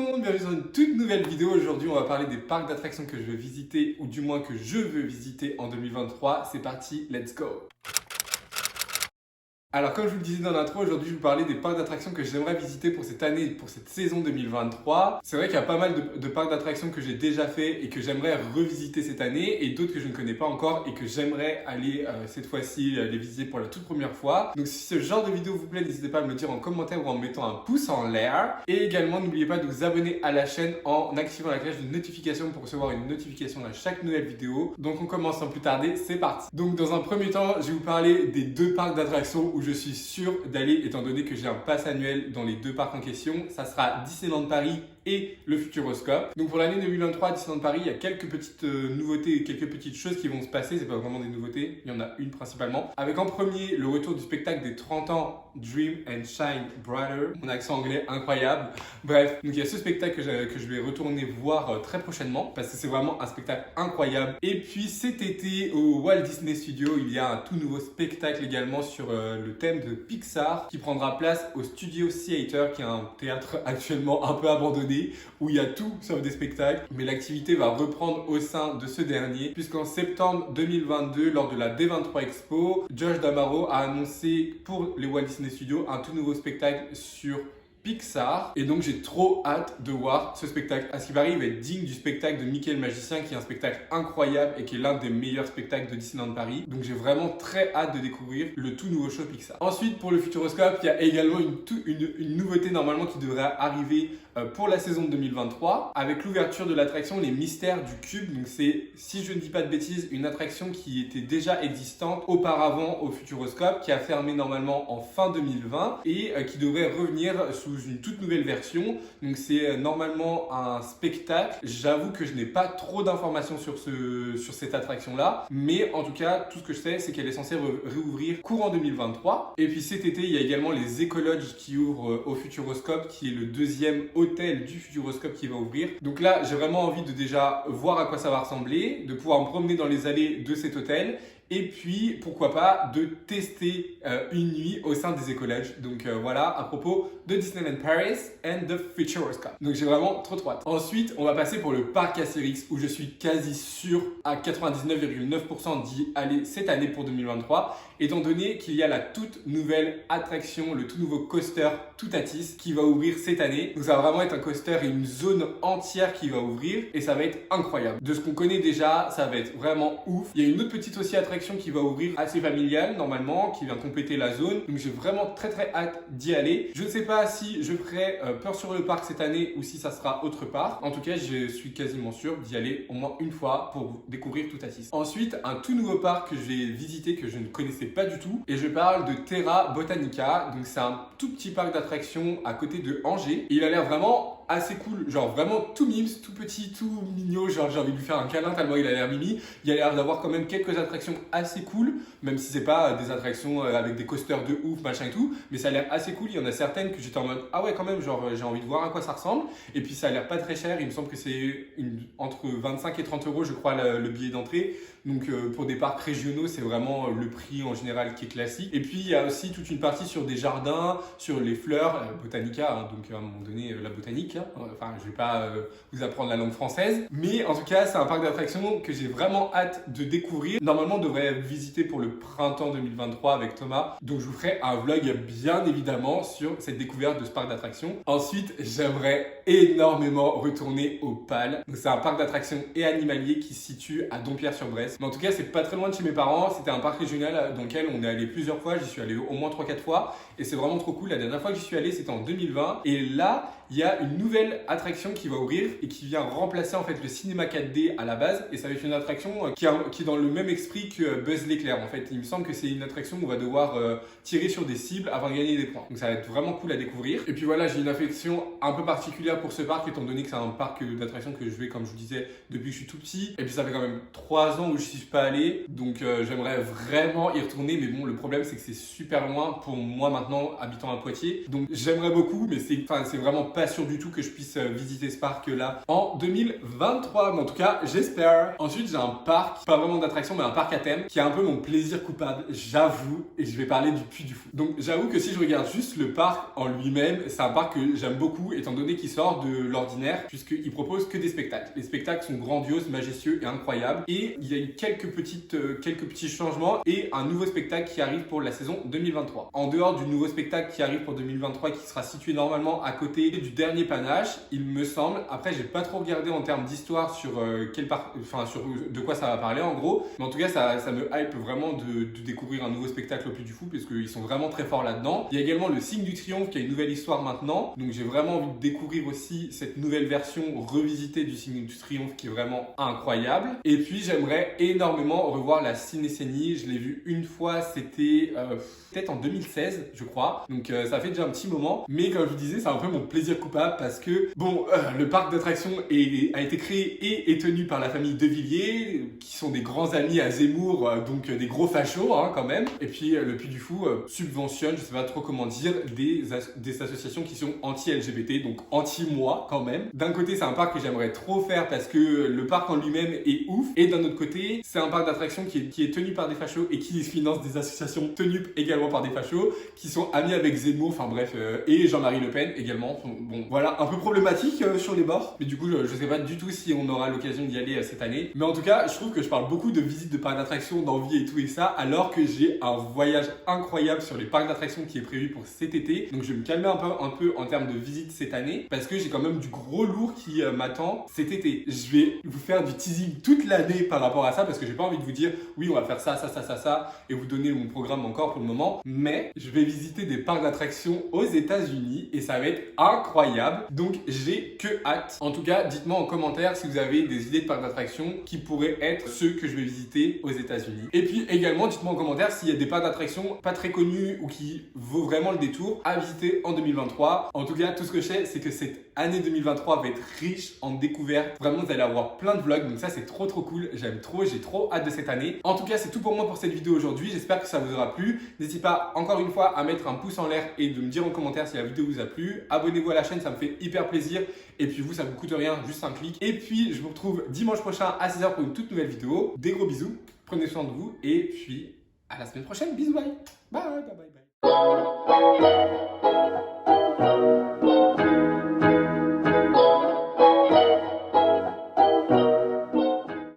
le monde, bienvenue dans une toute nouvelle vidéo. Aujourd'hui, on va parler des parcs d'attractions que je veux visiter, ou du moins que je veux visiter en 2023. C'est parti, let's go! Alors comme je vous le disais dans l'intro, aujourd'hui je vais vous parler des parcs d'attractions que j'aimerais visiter pour cette année, pour cette saison 2023. C'est vrai qu'il y a pas mal de parcs d'attractions que j'ai déjà fait et que j'aimerais revisiter cette année et d'autres que je ne connais pas encore et que j'aimerais aller cette fois-ci les visiter pour la toute première fois. Donc si ce genre de vidéo vous plaît, n'hésitez pas à me le dire en commentaire ou en mettant un pouce en l'air. Et également n'oubliez pas de vous abonner à la chaîne en activant la cloche de notification pour recevoir une notification à chaque nouvelle vidéo. Donc on commence sans plus tarder, c'est parti. Donc dans un premier temps, je vais vous parler des deux parcs d'attractions où je suis sûr d'aller étant donné que j'ai un pass annuel dans les deux parcs en question. Ça sera Disneyland Paris et le Futuroscope. Donc pour l'année 2023 à Disneyland Paris, il y a quelques petites nouveautés, quelques petites choses qui vont se passer. C'est pas vraiment des nouveautés, il y en a une principalement. Avec en premier le retour du spectacle des 30 ans Dream and Shine Brighter. Mon accent anglais incroyable. Bref, donc il y a ce spectacle que je vais retourner voir très prochainement parce que c'est vraiment un spectacle incroyable. Et puis cet été au Walt Disney Studio, il y a un tout nouveau spectacle également sur le thème de Pixar qui prendra place au Studio Theater, qui est un théâtre actuellement un peu abandonné où il y a tout sauf des spectacles, mais l'activité va reprendre au sein de ce dernier puisqu'en septembre 2022, lors de la D23 Expo, Josh D'Amaro a annoncé pour les Walt Disney Studios un tout nouveau spectacle sur Pixar, et donc j'ai trop hâte de voir ce spectacle. À ce qui paraît, il va être digne du spectacle de Mickey le Magicien, qui est un spectacle incroyable et qui est l'un des meilleurs spectacles de Disneyland Paris. Donc j'ai vraiment très hâte de découvrir le tout nouveau show Pixar. Ensuite, pour le Futuroscope, il y a également une nouveauté normalement qui devrait arriver pour la saison de 2023 avec l'ouverture de l'attraction Les Mystères du Cube. Donc c'est, si je ne dis pas de bêtises, une attraction qui était déjà existante auparavant au Futuroscope, qui a fermé normalement en fin 2020 et qui devrait revenir sous une toute nouvelle version. Donc c'est normalement un spectacle. J'avoue que je n'ai pas trop d'informations sur cette attraction là, mais en tout cas tout ce que je sais c'est qu'elle est censée réouvrir courant 2023. Et puis cet été il y a également les Ecologes qui ouvrent au Futuroscope, qui est le deuxième hôtel du Futuroscope qui va ouvrir. Donc là j'ai vraiment envie de déjà voir à quoi ça va ressembler, de pouvoir me promener dans les allées de cet hôtel. Et puis, pourquoi pas, de tester une nuit au sein des Ecologes. Donc voilà, à propos de Disneyland Paris and the Futuroscope. Donc j'ai vraiment trop hâte. Ensuite, on va passer pour le parc Astérix, où je suis quasi sûr à 99,9% d'y aller cette année pour 2023, étant donné qu'il y a la toute nouvelle attraction, le tout nouveau coaster Toutatis qui va ouvrir cette année. Donc ça va vraiment être un coaster et une zone entière qui va ouvrir, et ça va être incroyable. De ce qu'on connaît déjà, ça va être vraiment ouf. Il y a une autre petite aussi attraction qui va ouvrir assez familiale normalement, qui vient compléter la zone. Donc j'ai vraiment très hâte d'y aller. Je ne sais pas si je ferai Peur sur le parc cette année ou si ça sera autre part. En tout cas, je suis quasiment sûr d'y aller au moins une fois pour découvrir Toutatis. Ensuite, un tout nouveau parc que je vais visiter, que je ne connaissais pas du tout, et je parle de Terra Botanica. Donc c'est un tout petit parc d'attractions à côté de Angers. Et il a l'air vraiment assez cool, genre vraiment tout mimes, tout petit, tout mignon, genre j'ai envie de lui faire un câlin tellement il a l'air mimi. Il a l'air d'avoir quand même quelques attractions assez cool, même si c'est pas des attractions avec des coasters de ouf, machin et tout, mais ça a l'air assez cool. Il y en a certaines que j'étais en mode ah ouais quand même, genre j'ai envie de voir à quoi ça ressemble. Et puis ça a l'air pas très cher, il me semble que c'est entre 25 et 30 euros je crois le billet d'entrée. Donc pour des parcs régionaux, c'est vraiment le prix en général qui est classique. Et puis il y a aussi toute une partie sur des jardins, sur les fleurs, Botanica, hein, donc à un moment donné la botanique. Hein. Enfin, je vais pas vous apprendre la langue française, mais en tout cas, c'est un parc d'attractions que j'ai vraiment hâte de découvrir. Normalement, on devrait visiter pour le printemps 2023 avec Thomas. Donc je vous ferai un vlog bien évidemment sur cette découverte de ce parc d'attractions. Ensuite, j'aimerais énormément retourner au PAL. Donc c'est un parc d'attractions et animalier qui se situe à Dompierre-sur-Bresse. Mais en tout cas, c'est pas très loin de chez mes parents. C'était un parc régional dans lequel on est allé plusieurs fois. J'y suis allé au moins 3-4 fois et c'est vraiment trop cool. La dernière fois que j'y suis allé, c'était en 2020. Et là, il y a une nouvelle attraction qui va ouvrir et qui vient remplacer en fait le cinéma 4D à la base. Et ça va être une attraction qui est dans le même esprit que Buzz l'éclair en fait. Il me semble que c'est une attraction où on va devoir tirer sur des cibles avant de gagner des points. Donc ça va être vraiment cool à découvrir. Et puis voilà, j'ai une affection un peu particulière pour ce parc étant donné que c'est un parc d'attractions que je vais, comme je vous disais, depuis que je suis tout petit. Et puis ça fait quand même 3 ans où je suis pas allé. Donc j'aimerais vraiment y retourner. Mais bon, le problème c'est que c'est super loin pour moi maintenant habitant à Poitiers. Donc j'aimerais beaucoup, mais c'est vraiment pas sûr du tout que je puisse visiter ce parc là en 2023, mais en tout cas j'espère. Ensuite j'ai un parc, pas vraiment d'attraction mais un parc à thème qui est un peu mon plaisir coupable, j'avoue, et je vais parler du Puy du Fou. Donc j'avoue que si je regarde juste le parc en lui-même, c'est un parc que j'aime beaucoup étant donné qu'il sort de l'ordinaire puisqu'il propose que des spectacles. Les spectacles sont grandioses, majestueux et incroyables, et il y a eu quelques petits changements et un nouveau spectacle qui arrive pour la saison 2023. En dehors du nouveau spectacle qui arrive pour 2023 qui sera situé normalement à côté du dernier panache, il me semble. Après j'ai pas trop regardé en termes d'histoire sur quel parc, enfin sur de quoi ça va parler en gros, mais en tout cas ça me hype vraiment de découvrir un nouveau spectacle au Puy du Fou puisqu'ils sont vraiment très forts là-dedans. Il y a également le Signe du Triomphe qui a une nouvelle histoire maintenant, donc j'ai vraiment envie de découvrir aussi cette nouvelle version revisitée du Signe du Triomphe qui est vraiment incroyable. Et puis j'aimerais énormément revoir la Cinécénie. Je l'ai vu une fois, c'était peut-être en 2016 je crois, donc ça fait déjà un petit moment, mais comme je vous disais c'est un peu mon plaisir coupable parce que bon, le parc d'attractions a été créé et est tenu par la famille De Villiers qui sont des grands amis à Zemmour, donc des gros fachos hein, quand même. Et puis le Puy du Fou subventionne, je sais pas trop comment dire, des associations qui sont anti-LGBT, donc anti-moi quand même. D'un côté c'est un parc que j'aimerais trop faire parce que le parc en lui-même est ouf, et d'un autre côté c'est un parc d'attractions qui est tenu par des fachos et qui finance des associations tenues également par des fachos qui sont amis avec Zemmour, enfin bref, et Jean-Marie Le Pen également. Bon voilà, un peu problématique sur les bords, mais du coup je sais pas du tout si on aura l'occasion d'y aller cette année. Mais en tout cas je trouve que je parle beaucoup de visites de parcs d'attractions, d'envie et tout et ça, alors que j'ai un voyage incroyable sur les parcs d'attractions qui est prévu pour cet été. Donc je vais me calmer un peu en termes de visite cette année parce que j'ai quand même du gros lourd qui m'attend cet été. Je vais vous faire du teasing toute l'année par rapport à ça parce que j'ai pas envie de vous dire oui on va faire ça et vous donner mon programme encore pour le moment, mais je vais visiter des parcs d'attractions aux États-Unis et ça va être incroyable, donc j'ai que hâte. En tout cas dites-moi en commentaire si vous avez des idées de parcs d'attractions qui pourraient être ceux que je vais visiter aux États-Unis. Et puis également dites-moi en commentaire s'il y a des parcs d'attractions pas très connus ou qui vaut vraiment le détour à visiter en 2023. En tout cas tout ce que je sais c'est que cette année 2023 va être riche en découvertes. Vraiment vous allez avoir plein de vlogs, donc ça c'est trop cool, j'aime trop, j'ai trop hâte de cette année. En tout cas c'est tout pour moi pour cette vidéo aujourd'hui, j'espère que ça vous aura plu. N'hésitez pas encore une fois à mettre un pouce en l'air et de me dire en commentaire si la vidéo vous a plu. Abonnez-vous à la chaîne, ça me fait hyper plaisir. Et puis vous, ça vous coûte rien, juste un clic. Et puis je vous retrouve dimanche prochain à 6h pour une toute nouvelle vidéo. Des gros bisous, prenez soin de vous et puis à la semaine prochaine, bisous, bye. Bye.